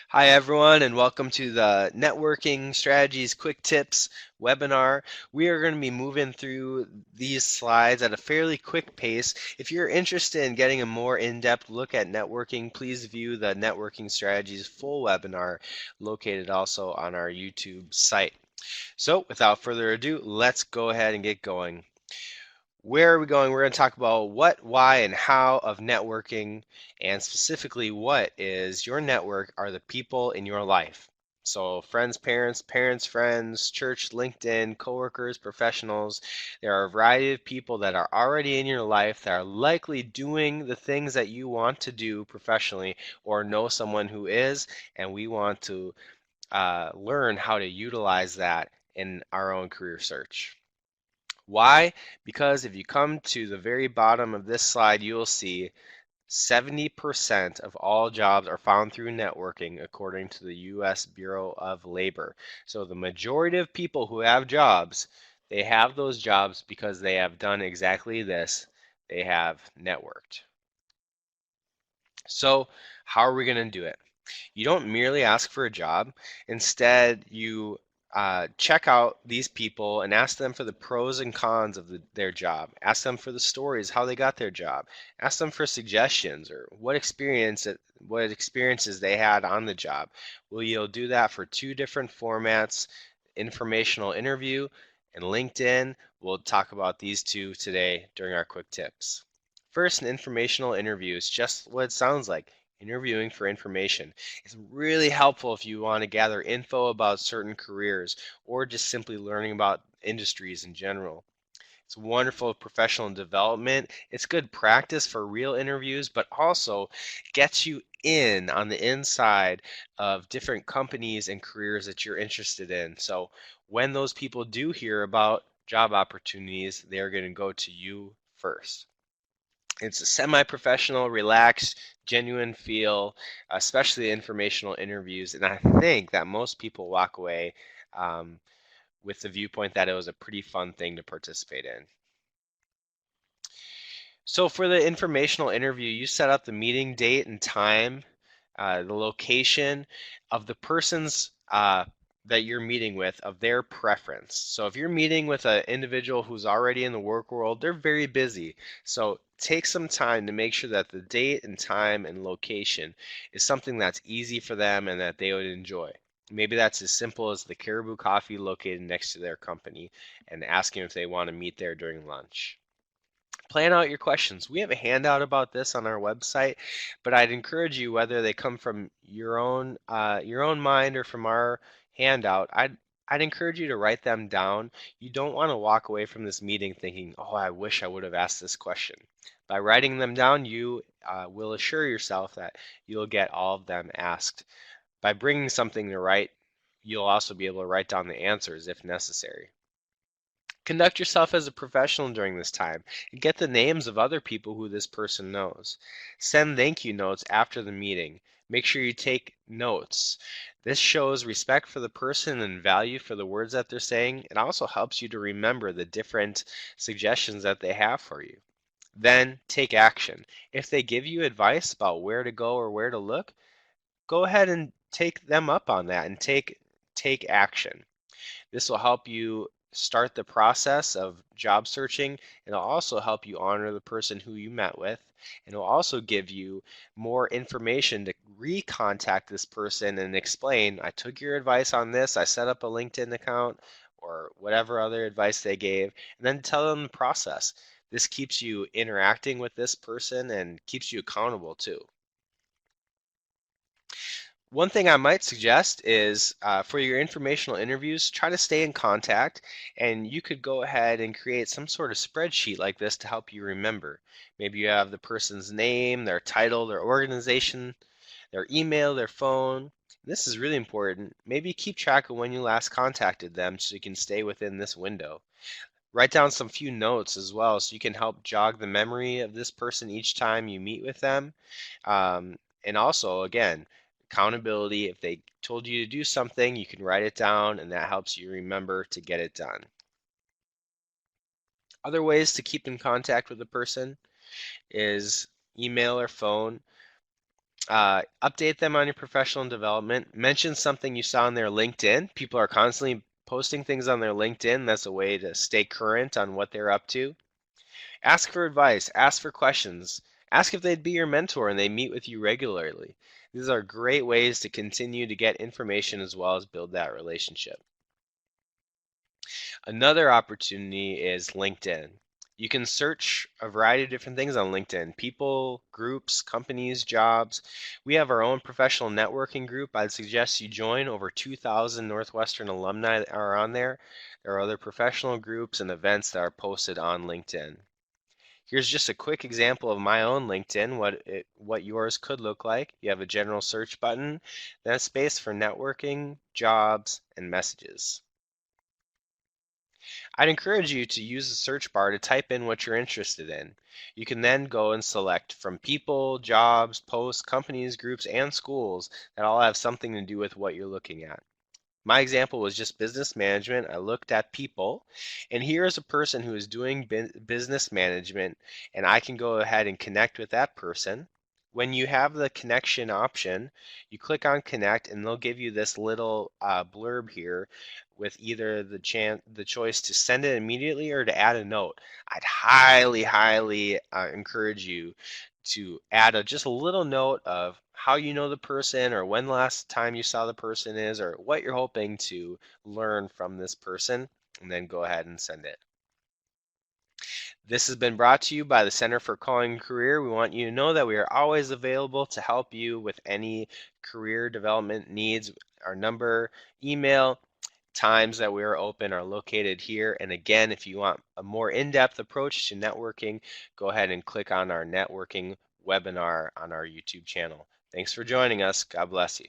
Hi, everyone, and welcome to the Networking Strategies Quick Tips webinar. We are going to be moving through these slides at a fairly quick pace. If you're interested in getting a more in-depth look at networking, please view the Networking Strategies full webinar located also on our YouTube site. So, without further ado, let's go ahead and get going. Where are we going? We're going to talk about what, why, and how of networking, and specifically what is your network are the people in your life. So friends, parents, friends, church, LinkedIn, coworkers, professionals. There are a variety of people that are already in your life that are likely doing the things that you want to do professionally or know someone who is, and we want to learn how to utilize that in our own career search. Why? Because if you come to the very bottom of this slide, you will see 70% of all jobs are found through networking, according to the U.S. Bureau of Labor. So the majority of people who have jobs, they have those jobs because they have done exactly this. They have networked. So how are we going to do it? You don't merely ask for a job. Instead, you check out these people and ask them for the pros and cons of their job. Ask them for the stories, how they got their job. Ask them for suggestions or what experiences they had on the job. Well, you'll do that for two different formats, informational interview and LinkedIn. We'll talk about these two today during our quick tips. First, an informational interview is just what it sounds like, interviewing for information. It's really helpful if you want to gather info about certain careers or just simply learning about industries in general. It's wonderful professional development. It's good practice for real interviews, but also gets you in on the inside of different companies and careers that you're interested in. So when those people do hear about job opportunities, they're going to go to you first. It's a semi-professional, relaxed, genuine feel, especially informational interviews. And I think that most people walk away um, with the viewpoint that it was a pretty fun thing to participate in. So for the informational interview, you set up the meeting date and time, the location of the person's that you're meeting with, of their preference. So if you're meeting with an individual who's already in the work world, they're very busy. So take some time to make sure that the date and time and location is something that's easy for them and that they would enjoy. Maybe that's as simple as the Caribou Coffee located next to their company and asking if they want to meet there during lunch. Plan out your questions. We have a handout about this on our website, but I'd encourage you, whether they come from your own mind or from our handout, I'd encourage you to write them down. You don't want to walk away from this meeting thinking, "Oh, I wish I would have asked this question." By writing them down, you will assure yourself that you'll get all of them asked. By bringing something to write, you'll also be able to write down the answers if necessary. Conduct yourself as a professional during this time and get the names of other people who this person knows. Send thank you notes after the meeting. Make sure you take notes. This shows respect for the person and value for the words that they're saying. It also helps you to remember the different suggestions that they have for you. Then take action. If they give you advice about where to go or where to look, go ahead and take them up on that and take action. This will help you start the process of job searching. It'll also help you honor the person who you met with. And it'll also give you more information to recontact this person and explain, I took your advice on this, I set up a LinkedIn account, or whatever other advice they gave, and then tell them the process. This keeps you interacting with this person and keeps you accountable too. One thing I might suggest is for your informational interviews, try to stay in contact, and you could go ahead and create some sort of spreadsheet like this to help you remember. Maybe you have the person's name, their title, their organization, their email, their phone. This is really important. Maybe keep track of when you last contacted them so you can stay within this window. Write down some few notes as well so you can help jog the memory of this person each time you meet with them. And also, again, accountability. If they told you to do something, you can write it down, and that helps you remember to get it done. Other ways to keep in contact with a person is email or phone. Update them on your professional development. Mention something you saw on their LinkedIn. People are constantly posting things on their LinkedIn. That's a way to stay current on what they're up to. Ask for advice, ask for questions, ask if they'd be your mentor and they meet with you regularly. These are great ways to continue to get information as well as build that relationship. Another opportunity is LinkedIn. You can search a variety of different things on LinkedIn: people, groups, companies, jobs. We have our own professional networking group. I'd suggest you join. Over 2,000 Northwestern alumni are on there. There are other professional groups and events that are posted on LinkedIn. Here's just a quick example of my own LinkedIn, what yours could look like. You have a general search button, then a space for networking, jobs, and messages. I'd encourage you to use the search bar to type in what you're interested in. You can then go and select from people, jobs, posts, companies, groups, and schools that all have something to do with what you're looking at. My example was just business management. I looked at people, and here is a person who is doing business management, and I can go ahead and connect with that person. When you have the connection option, you click on connect, and they'll give you this little blurb here with either the choice to send it immediately or to add a note. I'd highly encourage you to add just a little note of how you know the person or when the last time you saw the person is or what you're hoping to learn from this person, and then go ahead and send it. This has been brought to you by the Center for Calling Career. We want you to know that we are always available to help you with any career development needs. Our number, email, times that we are open are located here. And again, if you want a more in-depth approach to networking, go ahead and click on our networking webinar on our YouTube channel. Thanks for joining us. God bless you.